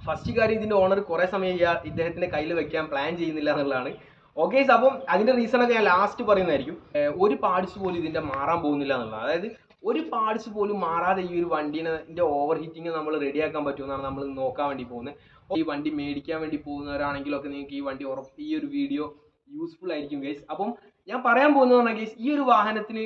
First കാര്യം ഇതിന്റെ owner കുറെ സമയം ഇദ്ദേഹത്തിന്റെ കയ്യിൽ വെക്കാൻ പ്ലാൻ ചെയ്യുന്നില്ല എന്നുള്ളതാണ്. ഓക്കെ, അപ്പം അതിന്റെ റീസൺ ഒക്കെ ഞാൻ ലാസ്റ്റ് പറയുന്നതായിരിക്കും. ഒരു പാർട്സ് പോലും ഇതിന്റെ മാറാൻ പോകുന്നില്ല എന്നുള്ളത്. അതായത് ഒരു പാർട്സ് പോലും മാറാതെ ഈ ഒരു വണ്ടീന്റെ ഓവർ ഹീറ്റിംഗ് നമ്മൾ റെഡിയാക്കാൻ പറ്റുമെന്നാണ് നമ്മൾ നോക്കാൻ വേണ്ടി പോകുന്നത്. ഈ വണ്ടി മേടിക്കാൻ വേണ്ടി പോകുന്നവരാണെങ്കിലൊക്കെ നിങ്ങൾക്ക് ഈ വണ്ടി ഈ ഒരു വീഡിയോ യൂസ്ഫുൾ ആയിരിക്കും ഗൈസ്. അപ്പം ഞാൻ പറയാൻ പോകുന്നത് പറഞ്ഞാൽ ഗൈസ്, ഈ ഒരു വാഹനത്തിന്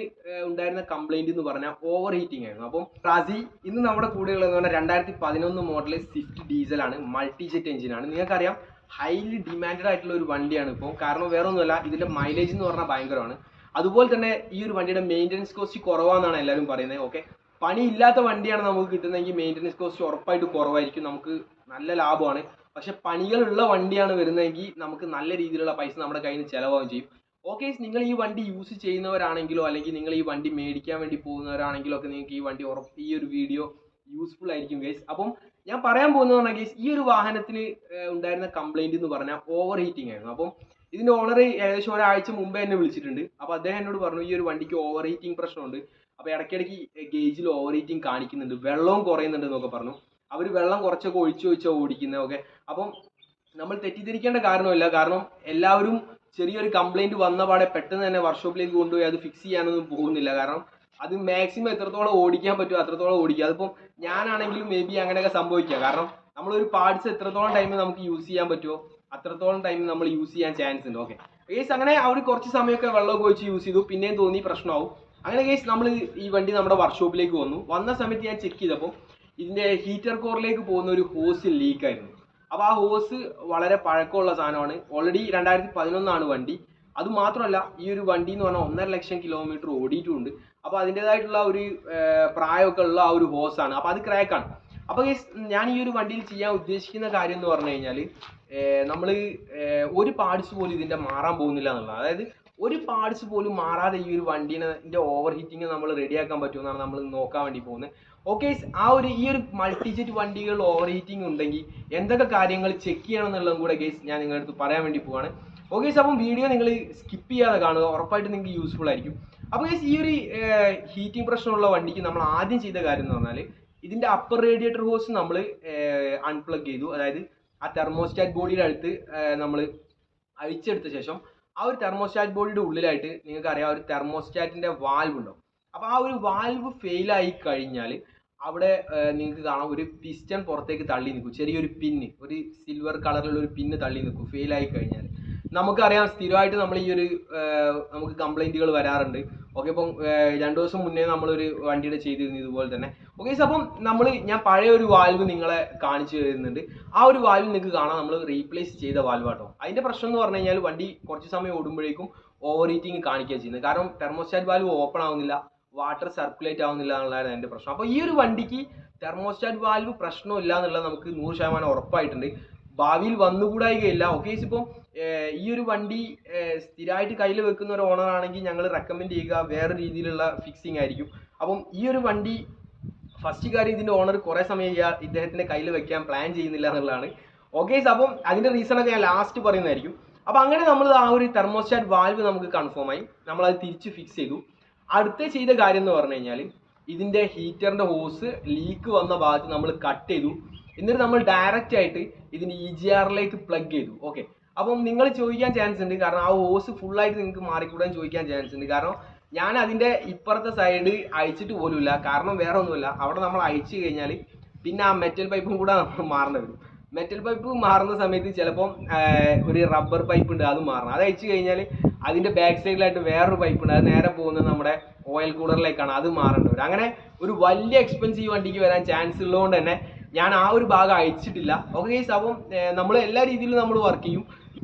ഉണ്ടായിരുന്ന കംപ്ലൈന്റ് എന്ന് പറഞ്ഞാൽ ഓവർ ഹീറ്റിംഗ് ആയിരുന്നു. അപ്പം റാസി ഇന്ന് നമ്മുടെ കൂടെയുള്ളതെന്ന് പറഞ്ഞാൽ 2011 മോഡൽ സ്വിഫ്റ്റ് ഡീസലാണ്, മൾട്ടി ജെറ്റ് എഞ്ചിനാണ്. നിങ്ങൾക്കറിയാം ഹൈലി ഡിമാൻഡഡ് ആയിട്ടുള്ള ഒരു വണ്ടിയാണ് ഇപ്പോൾ. കാരണം വേറെ ഒന്നുമല്ല, ഇതിന്റെ മൈലേജ് എന്ന് പറഞ്ഞാൽ ഭയങ്കരമാണ്. അതുപോലെ തന്നെ ഈ ഒരു വണ്ടിയുടെ മെയിൻ്റനൻസ് കോസ്റ്റ് കുറവാണെന്നാണ് എല്ലാവരും പറയുന്നത്. ഓക്കെ, പണിയില്ലാത്ത വണ്ടിയാണ് നമുക്ക് കിട്ടുന്നതെങ്കിൽ മെയിൻ്റനൻസ് കോസ്റ്റ് ഉറപ്പായിട്ട് കുറവായിരിക്കും, നമുക്ക് നല്ല ലാഭമാണ്. പക്ഷെ പണികളുള്ള വണ്ടിയാണ് വരുന്നതെങ്കിൽ നമുക്ക് നല്ല രീതിയിലുള്ള പൈസ നമ്മുടെ കയ്യിൽ നിന്ന് ചിലവാകും ചെയ്യും. ഓക്കെ, നിങ്ങൾ ഈ വണ്ടി യൂസ് ചെയ്യുന്നവരാണെങ്കിലോ അല്ലെങ്കിൽ നിങ്ങൾ ഈ വണ്ടി മേടിക്കാൻ വേണ്ടി പോകുന്നവരാണെങ്കിലോ ഒക്കെ നിങ്ങൾക്ക് ഈ വണ്ടി ഈ ഒരു വീഡിയോ യൂസ്ഫുൾ ആയിരിക്കും ഗൈസ്. അപ്പം ഞാൻ പറയാൻ പോകുന്നത് പറഞ്ഞാൽ ഗൈസ്, ഈ ഒരു വാഹനത്തിന് ഉണ്ടായിരുന്ന കംപ്ലൈന്റ് എന്ന് പറഞ്ഞാൽ ഓവർ ഹീറ്റിംഗ് ആയിരുന്നു. അപ്പം ഇതിന്റെ ഓണർ ഏകദേശം ഒരാഴ്ച മുമ്പേ എന്നെ വിളിച്ചിട്ടുണ്ട്. അപ്പോൾ അദ്ദേഹം എന്നോട് പറഞ്ഞു ഈ ഒരു വണ്ടിക്ക് ഓവർ ഹീറ്റിംഗ് പ്രശ്നമുണ്ട്, അപ്പോൾ ഇടയ്ക്കിടയ്ക്ക് ഗേജിൽ ഓവർ ഹീറ്റിംഗ് കാണിക്കുന്നുണ്ട്, വെള്ളവും കുറയുന്നുണ്ട് എന്നൊക്കെ പറഞ്ഞു. അവർ വെള്ളം കുറച്ചൊക്കെ ഒഴിച്ചോ ഓടിക്കുന്നത്. ഓക്കെ, അപ്പം നമ്മൾ തെറ്റിദ്ധരിക്കേണ്ട കാര്യമില്ല. കാരണം എല്ലാവരും ചെറിയൊരു കംപ്ലൈന്റ് വന്ന പാടെ പെട്ടെന്ന് തന്നെ വർക്ക്ഷോപ്പിലേക്ക് കൊണ്ടുപോയി അത് ഫിക്സ് ചെയ്യാനൊന്നും പോകുന്നില്ല. കാരണം അത് മാക്സിമം എത്രത്തോളം ഓടിക്കാൻ പറ്റുമോ അത്രത്തോളം ഓടിക്കുക. അതിപ്പം ഞാനാണെങ്കിലും മേ ബി അങ്ങനെയൊക്കെ സംഭവിക്കുക. കാരണം നമ്മളൊരു പാർട്സ് എത്രത്തോളം ടൈം നമുക്ക് യൂസ് ചെയ്യാൻ പറ്റുമോ അത്രത്തോളം ടൈം നമ്മൾ യൂസ് ചെയ്യാൻ ചാൻസ് ഉണ്ട്. ഓക്കെ ഗേസ്, അങ്ങനെ അവർ കുറച്ച് സമയമൊക്കെ വെള്ളമൊക്കെ ഒഴിച്ച് യൂസ് ചെയ്തു, പിന്നെയും തോന്നി പ്രശ്നമാവും. അങ്ങനെ ഗേസ് നമ്മൾ ഈ വണ്ടി നമ്മുടെ വർക്ക്ഷോപ്പിലേക്ക് വന്ന സമയത്ത് ഞാൻ ചെക്ക് ചെയ്തപ്പോൾ ഇതിന്റെ ഹീറ്റർ കോറിലേക്ക് പോകുന്ന ഒരു ഹോസ് ലീക്ക് ആയിരുന്നു. അപ്പോൾ ആ ഹോസ് വളരെ പഴക്കമുള്ള സാധനമാണ്. ഓൾറെഡി 2011 വണ്ടി. അതുമാത്രമല്ല ഈ ഒരു വണ്ടി എന്ന് പറഞ്ഞാൽ 1.5 ലക്ഷം കിലോമീറ്റർ ഓടിയിട്ടുമുണ്ട്. അപ്പോൾ അതിൻ്റെതായിട്ടുള്ള ഒരു പ്രായമൊക്കെ ഉള്ള ആ ഒരു ഹോസാണ്. അപ്പോൾ അത് ക്രാക്കാണ്. അപ്പോൾ ഞാൻ ഈ ഒരു വണ്ടിയിൽ ചെയ്യാൻ ഉദ്ദേശിക്കുന്ന കാര്യം എന്ന് പറഞ്ഞു കഴിഞ്ഞാൽ നമ്മൾ ഒരു പാർട്സ് പോലും ഇതിൻ്റെ മാറാൻ പോകുന്നില്ല എന്നുള്ളത്. അതായത് ഒരു പാർട്സ് പോലും മാറാതെ ഈ ഒരു വണ്ടീൻ്റെ ഓവർ ഹീറ്റിംഗ് നമ്മൾ റെഡിയാക്കാൻ പറ്റുമെന്നാണ് നമ്മൾ നോക്കാൻ വേണ്ടി പോകുന്നത്. ഓക്കെ, ഈ ഒരു മൾട്ടിജെറ്റ് വണ്ടികൾ ഓവർ ഹീറ്റിംഗ് ഉണ്ടെങ്കിൽ എന്തൊക്കെ കാര്യങ്ങൾ ചെക്ക് ചെയ്യണം എന്നുള്ളതും കൂടെ ഗേസ് ഞാൻ നിങ്ങളുടെ അടുത്ത് പറയാൻ വേണ്ടി പോവാണ്. ഓക്കെ, അപ്പം വീഡിയോ നിങ്ങൾ സ്കിപ്പ് ചെയ്യാതെ കാണുക, ഉറപ്പായിട്ട് നിങ്ങൾക്ക് യൂസ്ഫുൾ ആയിരിക്കും. അപ്പോൾ ഗേസ്, ഈ ഒരു ഹീറ്റിംഗ് പ്രശ്നമുള്ള വണ്ടിക്ക് നമ്മൾ ആദ്യം ചെയ്ത കാര്യം എന്ന് പറഞ്ഞാൽ ഇതിൻ്റെ അപ്പർ റേഡിയേറ്റർ ഹോസ് നമ്മൾ അൺപ്ലഗ് ചെയ്തു. അതായത് ആ തെർമോസ്റ്റാറ്റ് ബോഡിയുടെ അടുത്ത് നമ്മൾ അഴിച്ചെടുത്ത ശേഷം ആ ഒരു തെർമോസ്റ്റാറ്റ് ബോഡിയുടെ ഉള്ളിലായിട്ട് നിങ്ങൾക്കറിയാം ഒരു തെർമോസ്റ്റാറ്റിൻ്റെ വാൽവ് ഉണ്ടാവും. അപ്പോൾ ആ ഒരു വാൽവ് ഫെയിലായി കഴിഞ്ഞാൽ അവിടെ നിങ്ങൾക്ക് കാണാം ഒരു പിസ്റ്റൺ പുറത്തേക്ക് തള്ളി നിൽക്കും. ചെറിയൊരു പിന്ന്, ഒരു സിൽവർ കളറിലുള്ള ഒരു പിന്ന് തള്ളി നിൽക്കും ഫെയിലായി കഴിഞ്ഞാൽ. നമുക്കറിയാം സ്ഥിരമായിട്ട് നമ്മൾ ഈ ഒരു നമുക്ക് കംപ്ലൈൻറ്റുകൾ വരാറുണ്ട്. ഓക്കെ, ഇപ്പം 2 ദിവസം മുന്നേ നമ്മളൊരു വണ്ടിയുടെ ചെയ്തിരുന്നു ഇതുപോലെ തന്നെ. ഓക്കെ, അപ്പം ഞാൻ പഴയ ഒരു വാൽവ് നിങ്ങളെ കാണിച്ചു തരുന്നുണ്ട്. ആ ഒരു വാൽവ് നിങ്ങൾക്ക് കാണാം നമ്മൾ റീപ്ലേസ് ചെയ്ത വാൽവ് ആട്ടോ. അതിൻ്റെ പ്രശ്നം എന്ന് പറഞ്ഞു കഴിഞ്ഞാൽ വണ്ടി കുറച്ച് സമയം ഓടുമ്പോഴേക്കും ഓവർ ഹീറ്റിംഗ് കാണിക്കുക ചെയ്യുന്നത്. കാരണം തെർമോസ്റ്റാറ്റ് വാൽവ് ഓപ്പൺ ആവുന്നില്ല, വാട്ടർ സർക്കുലേറ്റ് ആവുന്നില്ല എന്നുള്ളതാണ് എൻ്റെ പ്രശ്നം. അപ്പോൾ ഈ ഒരു വണ്ടിക്ക് തെർമോസ്റ്റാറ്റ് വാൽവ് പ്രശ്നമില്ല എന്നുള്ളത് നമുക്ക് 100% ഉറപ്പായിട്ടുണ്ട്. ഭാവിയിൽ വന്നുകൂടായികയില്ല. ഓക്കെ, ഇപ്പം ഈ ഒരു വണ്ടി സ്ഥിരമായിട്ട് കയ്യിൽ വെക്കുന്ന ഒരു ഓണർ ആണെങ്കിൽ ഞങ്ങൾ റെക്കമെൻഡ് ചെയ്യുക വേറെ രീതിയിലുള്ള ഫിക്സിങ് ആയിരിക്കും. അപ്പം ഈ ഒരു വണ്ടി ഫസ്റ്റ് കാര്യം ഇതിൻ്റെ ഓണർ കുറേ സമയം ഇദ്ദേഹത്തിൻ്റെ കയ്യിൽ വെക്കാൻ പ്ലാൻ ചെയ്യുന്നില്ല എന്നുള്ളതാണ്. ഓക്കെ, അപ്പം അതിൻ്റെ റീസണൊക്കെ ഞാൻ ലാസ്റ്റ് പറയുന്നതായിരിക്കും. അപ്പോൾ അങ്ങനെ നമ്മൾ ആ ഒരു തെർമോസ്റ്റാറ്റ് വാൽവ് നമുക്ക് കൺഫേം ആയി, നമ്മളത് തിരിച്ച് ഫിക്സ് ചെയ്തു. അടുത്ത ചെയ്ത കാര്യം എന്ന് പറഞ്ഞു കഴിഞ്ഞാൽ ഇതിൻ്റെ ഹീറ്ററിൻ്റെ ഹോസ് ലീക്ക് വന്ന ഭാഗത്ത് നമ്മൾ കട്ട് ചെയ്തു. എന്നിട്ട് നമ്മൾ ഡയറക്റ്റ് ആയിട്ട് ഇതിന് EGR പ്ലഗ് ചെയ്തു. ഓക്കെ, അപ്പം നിങ്ങൾ ചോദിക്കാൻ ചാൻസ് ഉണ്ട്, കാരണം ആ ഹോസ് ഫുള്ളായിട്ട് നിങ്ങൾക്ക് മാറിക്കൂടാൻ ചോദിക്കാൻ ചാൻസ് ഉണ്ട്. കാരണം ഞാൻ അതിൻ്റെ ഇപ്പുറത്തെ സൈഡ് അയച്ചിട്ട് പോലുമില്ല. കാരണം വേറെ ഒന്നുമില്ല, അവിടെ നമ്മൾ അയച്ചു കഴിഞ്ഞാൽ പിന്നെ ആ മെറ്റൽ പൈപ്പും കൂടെ നമ്മൾ മാറേണ്ടി വരും. മെറ്റൽ പൈപ്പ് മാറുന്ന സമയത്ത് ചിലപ്പം ഒരു റബ്ബർ പൈപ്പ് ഉണ്ട്, അത് മാറണം. അത് അയച്ചു കഴിഞ്ഞാൽ അതിൻ്റെ ബാക്ക് സൈഡിലായിട്ട് വേറൊരു പൈപ്പ് ഉണ്ട്, അത് നേരെ പോകുന്നത് നമ്മുടെ ഓയിൽ കൂളറിലേക്കാണ്, അത് മാറേണ്ടി വരും. അങ്ങനെ ഒരു വലിയ എക്സ്പെൻസീവ് വണ്ടിക്ക് വരാൻ ചാൻസ് ഉള്ളതുകൊണ്ട് തന്നെ ഞാൻ ആ ഒരു ഭാഗം അയച്ചിട്ടില്ല. ഓക്കെ ഗൈസ്, അപ്പം നമ്മൾ എല്ലാ രീതിയിലും നമ്മൾ വർക്ക് ചെയ്യും.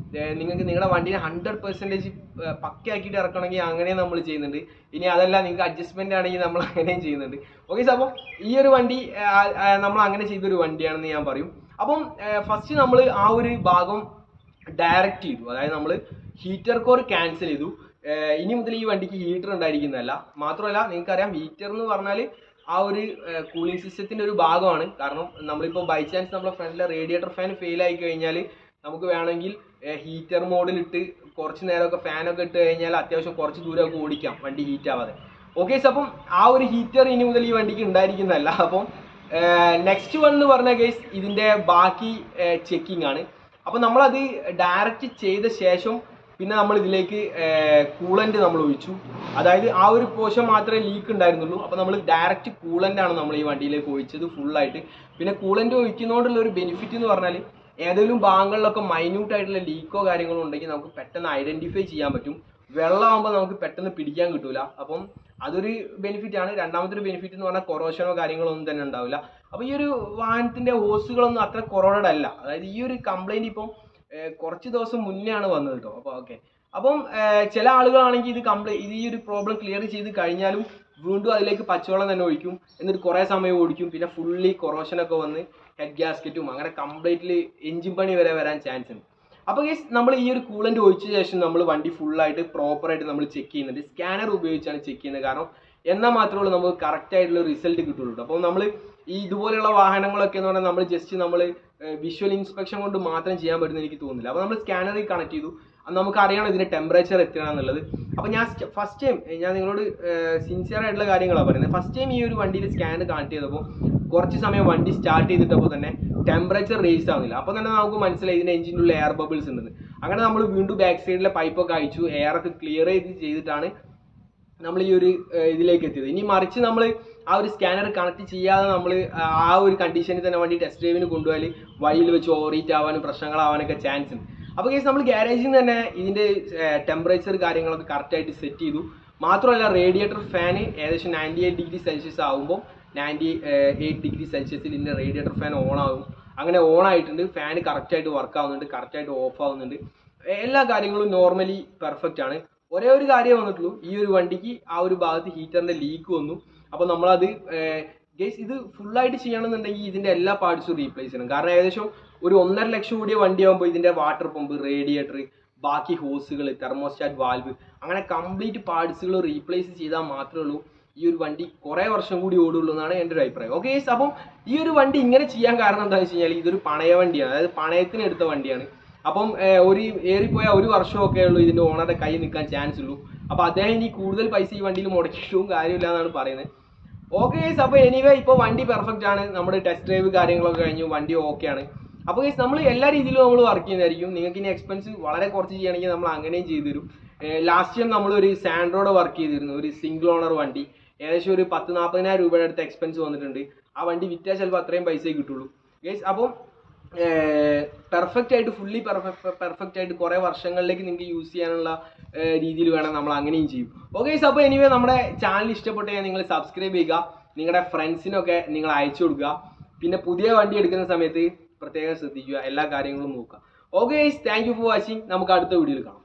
നിങ്ങൾക്ക് നിങ്ങളുടെ വണ്ടീനെ 100% പക്കയാക്കിയിട്ട് ഇറക്കണമെങ്കിൽ അങ്ങനെ നമ്മൾ ചെയ്യുന്നുണ്ട്. ഇനി അതല്ല നിങ്ങൾക്ക് അഡ്ജസ്റ്റ്മെന്റ് ആണെങ്കിൽ നമ്മൾ അങ്ങനെയും ചെയ്യുന്നുണ്ട്. ഓക്കെ, അപ്പം ഈ ഒരു വണ്ടി നമ്മൾ അങ്ങനെ ചെയ്തൊരു വണ്ടിയാണെന്ന് ഞാൻ പറയും. അപ്പം ഫസ്റ്റ് നമ്മൾ ആ ഒരു ഭാഗം ഡയറക്റ്റ് ചെയ്തു. അതായത് നമ്മൾ ഹീറ്റർ കോർ ക്യാൻസൽ ചെയ്തു. ഇനി മുതൽ ഈ വണ്ടിക്ക് ഹീറ്റർ ഉണ്ടായിരിക്കുന്നതല്ല. മാത്രമല്ല നിങ്ങൾക്കറിയാം ഹീറ്റർ എന്ന് പറഞ്ഞാൽ ആ ഒരു കൂളിംഗ് സിസ്റ്റത്തിൻ്റെ ഒരു ഭാഗമാണ്. കാരണം നമ്മളിപ്പോൾ ബൈ ചാൻസ് നമ്മുടെ ഫ്രണ്ടിലെ റേഡിയേറ്റർ ഫാൻ ഫെയിൽ ആയി കഴിഞ്ഞാൽ നമുക്ക് വേണമെങ്കിൽ ഹീറ്റർ മോഡിലിട്ട് കുറച്ച് നേരമൊക്കെ ഫാനൊക്കെ ഇട്ട് കഴിഞ്ഞാൽ അത്യാവശ്യം കുറച്ച് ദൂരമൊക്കെ ഓടിക്കാം വണ്ടി ഹീറ്റ് ആവാതെ. ഓക്കെ, അപ്പം ആ ഒരു ഹീറ്റർ ഇനി മുതൽ ഈ വണ്ടിക്ക് ഉണ്ടായിരിക്കുന്നതല്ല. അപ്പം നെക്സ്റ്റ് വൺ എന്ന് പറഞ്ഞ കേസ് ഇതിൻ്റെ ബാക്കി ചെക്കിംഗ് ആണ്. അപ്പോൾ നമ്മളത് ഡയറക്റ്റ് ചെയ്ത ശേഷം പിന്നെ നമ്മൾ ഇതിലേക്ക് കൂളൻ്റ് നമ്മൾ ഒഴിച്ചു. അതായത് ആ ഒരു പോർഷൻ മാത്രമേ ലീക്ക് ഉണ്ടായിരുന്നുള്ളൂ. അപ്പോൾ നമ്മൾ ഡയറക്റ്റ് കൂളൻ്റ് ആണ് നമ്മൾ ഈ വണ്ടിയിലേക്ക് ഒഴിച്ചത് ഫുള്ളായിട്ട്. പിന്നെ കൂളൻ്റ് ഒഴിക്കുന്നതുകൊണ്ടുള്ള ഒരു ബെനിഫിറ്റ് എന്ന് പറഞ്ഞാൽ ഏതെങ്കിലും ഭാഗങ്ങളിലൊക്കെ മൈന്യൂട്ട് ആയിട്ടുള്ള ലീക്കോ കാര്യങ്ങളോ ഉണ്ടെങ്കിൽ നമുക്ക് പെട്ടെന്ന് ഐഡൻറ്റിഫൈ ചെയ്യാൻ പറ്റും. വെള്ളമാകുമ്പോൾ നമുക്ക് പെട്ടെന്ന് പിടിക്കാൻ കിട്ടൂല. അപ്പം അതൊരു ബെനിഫിറ്റ് ആണ്. രണ്ടാമത്തെ ഒരു ബെനിഫിറ്റ് എന്ന് പറഞ്ഞാൽ കൊറോഷനോ കാര്യങ്ങളോ ഒന്നും തന്നെ ഉണ്ടാവില്ല. അപ്പോൾ ഈ ഒരു വാഹനത്തിൻ്റെ ഹോസുകളൊന്നും അത്ര കൊറോഡഡ് അല്ല. അതായത് ഈ ഒരു കംപ്ലൈൻറ്റ് ഇപ്പം കുറച്ച് ദിവസം മുന്നേ ആണ് വന്നത് കേട്ടോ. അപ്പോൾ ഓക്കെ, അപ്പം ചില ആളുകളാണെങ്കിൽ ഇത് ഈ ഒരു പ്രോബ്ലം ക്ലിയർ ചെയ്ത് കഴിഞ്ഞാലും വീണ്ടും അതിലേക്ക് പച്ചവെള്ളം തന്നെ ഒഴിക്കും, എന്നിട്ട് കുറേ സമയം ഓടിക്കും, പിന്നെ ഫുള്ളി കൊറോഷനൊക്കെ വന്ന് ഹെഡ് ഗ്യാസ്കറ്റും അങ്ങനെ കംപ്ലീറ്റ്ലി എഞ്ചിൻ പണി വരെ വരാൻ ചാൻസ് ഉണ്ട്. അപ്പോൾ ഗൈസ് നമ്മൾ ഈ ഒരു കൂളൻ്റ് ഒഴിച്ച ശേഷം നമ്മൾ വണ്ടി ഫുള്ളായിട്ട് പ്രോപ്പറായിട്ട് നമ്മൾ ചെക്ക് ചെയ്യുന്നുണ്ട്. സ്കാനർ ഉപയോഗിച്ചാണ് ചെക്ക് ചെയ്യുന്നത്. കാരണം എന്നാൽ മാത്രമേ ഉള്ളൂ നമുക്ക് കറക്റ്റ് ആയിട്ടുള്ള റിസൾട്ട് കിട്ടുള്ളൂ. അപ്പോൾ നമ്മൾ ഈ ഇതുപോലെയുള്ള വാഹനങ്ങളൊക്കെ എന്ന് പറഞ്ഞാൽ നമ്മൾ ജസ്റ്റ് നമ്മൾ വിഷ്വൽ ഇൻസ്പെക്ഷൻ കൊണ്ട് മാത്രം ചെയ്യാൻ പറ്റുന്ന എനിക്ക് തോന്നുന്നില്ല. അപ്പോൾ നമ്മൾ സ്കാനറിൽ കണക്ട് ചെയ്തു. നമുക്ക് അറിയണം ഇതിൻ്റെ ടെമ്പറേച്ചർ എത്രയാണ് എന്നുള്ളത്. അപ്പോൾ ഞാൻ ഫസ്റ്റ് ടൈം ഞാൻ നിങ്ങളോട് സിൻസിയർ ആയിട്ടുള്ള കാര്യങ്ങളാണ് പറയുന്നത്. ഫസ്റ്റ് ടൈം ഈ ഒരു വണ്ടിയിൽ സ്കാനർ കണക്ട് ചെയ്തപ്പോൾ കുറച്ച് സമയം വണ്ടി സ്റ്റാർട്ട് ചെയ്തിട്ടപ്പോൾ തന്നെ ടെമ്പറേച്ചർ റേസ് ആവുന്നില്ല. അപ്പോൾ തന്നെ നമുക്ക് മനസ്സിലായി ഇതിൻ്റെ എഞ്ചിനുള്ള എയർ ബബിൾസ് ഉണ്ടെന്ന്. അങ്ങനെ നമ്മൾ വീണ്ടും ബാക്ക് സൈഡിലെ പൈപ്പൊക്കെ അയച്ചു, എയറൊക്കെ ക്ലിയർ ചെയ്തിട്ടാണ് നമ്മൾ ഈ ഒരു ഇതിലേക്ക് എത്തിയത്. ഇനി മറിച്ച് നമ്മൾ ആ ഒരു സ്കാനർ കണക്ട് ചെയ്യാതെ നമ്മൾ ആ ഒരു കണ്ടീഷനിൽ തന്നെ വണ്ടി ടെസ്റ്റ് ഡ്രൈവിന് കൊണ്ടുപോയാൽ വഴിയിൽ വെച്ച് ഓവർഹീറ്റ് ആവാനും പ്രശ്നങ്ങളാവാനൊക്കെ ചാൻസ് ഉണ്ട്. അപ്പോൾ കേസ് നമ്മൾ ഗ്യാരേജിൽ നിന്ന് തന്നെ ഇതിൻ്റെ ടെമ്പറേച്ചർ കാര്യങ്ങളൊക്കെ കറക്റ്റായിട്ട് സെറ്റ് ചെയ്തു. മാത്രമല്ല റേഡിയേറ്റർ ഫാന് ഏകദേശം 98 ഡിഗ്രി സെൽഷ്യസ് ആകുമ്പോൾ 98 ഡിഗ്രി സെൽഷ്യസിൽ ഇതിൻ്റെ റേഡിയേറ്റർ ഫാൻ ഓൺ ആകും. അങ്ങനെ ഓൺ ആയിട്ടുണ്ട്. ഫാന് കറക്റ്റായിട്ട് വർക്ക് ആവുന്നുണ്ട്, കറക്റ്റായിട്ട് ഓഫ് ആവുന്നുണ്ട്. എല്ലാ കാര്യങ്ങളും നോർമലി പെർഫെക്റ്റ് ആണ്. ഒരേ ഒരു കാര്യം വന്നിട്ടുള്ളൂ, ഈ ഒരു വണ്ടിക്ക് ആ ഒരു ഭാഗത്ത് ഹീറ്ററിൻ്റെ ലീക്ക് വന്നു. അപ്പോൾ നമ്മളത് ഗൈസ് ഇത് ഫുള്ളായിട്ട് ചെയ്യണമെന്നുണ്ടെങ്കിൽ ഇതിൻ്റെ എല്ലാ പാർട്സും റീപ്ലേസ് ചെയ്യണം. കാരണം ഏകദേശം ഒരു 1.5 ലക്ഷം കൂടിയ വണ്ടിയാകുമ്പോൾ ഇതിൻ്റെ വാട്ടർ പമ്പ്, റേഡിയേറ്റർ, ബാക്കി ഹോസുകൾ, തെർമോസ്റ്റാറ്റ് വാൽവ് അങ്ങനെ കംപ്ലീറ്റ് പാർട്സുകൾ റീപ്ലേസ് ചെയ്താൽ മാത്രമേ ഉള്ളൂ ഈ ഒരു വണ്ടി കുറേ വർഷം കൂടി ഓടുള്ളൂ എന്നാണ് എൻ്റെ ഒരു അഭിപ്രായം. ഓക്കെ ഗൈസ്, അപ്പം ഈ ഒരു വണ്ടി ഇങ്ങനെ ചെയ്യാൻ കാരണം എന്താണെന്ന് വെച്ച് കഴിഞ്ഞാൽ ഇതൊരു പണയ വണ്ടിയാണ്, അതായത് പണയത്തിന് എടുത്ത വണ്ടിയാണ്. അപ്പം ഒരു ഏറിപ്പോയാൽ 1 വർഷമൊക്കെ ഉള്ളൂ ഇതിൻ്റെ ഓണറുടെ കൈ നിൽക്കാൻ ചാൻസ് ഉള്ളൂ. അപ്പോൾ അദ്ദേഹം ഇനി കൂടുതൽ പൈസ ഈ വണ്ടിയിൽ മുടക്കിയിട്ടും കാര്യമില്ല എന്നാണ് പറയുന്നത്. ഓക്കെ ഗൈസ്, അപ്പോൾ എനിവേ ഇപ്പോൾ വണ്ടി പെർഫെക്റ്റ് ആണ്. നമ്മുടെ ടെസ്റ്റ് ഡ്രൈവ് കാര്യങ്ങളൊക്കെ കഴിഞ്ഞു, വണ്ടി ഓക്കെ ആണ്. അപ്പോൾ ഗൈസ് നമ്മൾ എല്ലാ രീതിയിലും നമ്മൾ വർക്ക് ചെയ്യുന്നതായിരിക്കും. നിങ്ങൾക്ക് ഇനി എക്സ്പെൻസ് വളരെ കുറച്ച് ചെയ്യുകയാണെങ്കിൽ നമ്മൾ അങ്ങനെയും ചെയ്തു തരും. ലാസ്റ്റ് ടൈം നമ്മളൊരു സാൻഡ്രോഡ് വർക്ക് ചെയ്തിരുന്നു, ഒരു സിംഗിൾ ഓണർ വണ്ടി. ഏകദേശം ഒരു 10-40,000 രൂപയുടെ അടുത്ത് എക്സ്പെൻസ് വന്നിട്ടുണ്ട്. ആ വണ്ടി വിറ്റാൽ ചിലപ്പോൾ അത്രയും പൈസയെ കിട്ടുള്ളൂ ഗൈസ്. അപ്പം പെർഫെക്റ്റ് ആയിട്ട് ഫുള്ളി പെർഫെക്റ്റ് ആയിട്ട് കുറേ വർഷങ്ങളിലേക്ക് നിങ്ങൾക്ക് യൂസ് ചെയ്യാനുള്ള രീതിയിൽ വേണം നമ്മൾ അങ്ങനെയും ചെയ്യും. ഓക്കെ ഗൈസ്, അപ്പോൾ എനിവേ നമ്മുടെ ചാനൽ ഇഷ്ടപ്പെട്ട് നിങ്ങൾ സബ്സ്ക്രൈബ് ചെയ്യുക, നിങ്ങളുടെ ഫ്രണ്ട്സിനൊക്കെ നിങ്ങൾ അയച്ചു കൊടുക്കുക. പിന്നെ പുതിയ വണ്ടി എടുക്കുന്ന സമയത്ത് പ്രത്യേകം ശ്രദ്ധിക്കുക, എല്ലാ കാര്യങ്ങളും നോക്കുക. Okay guys, thank you for watching. നമുക്ക് അടുത്ത വീഡിയോയിൽ കാണാം.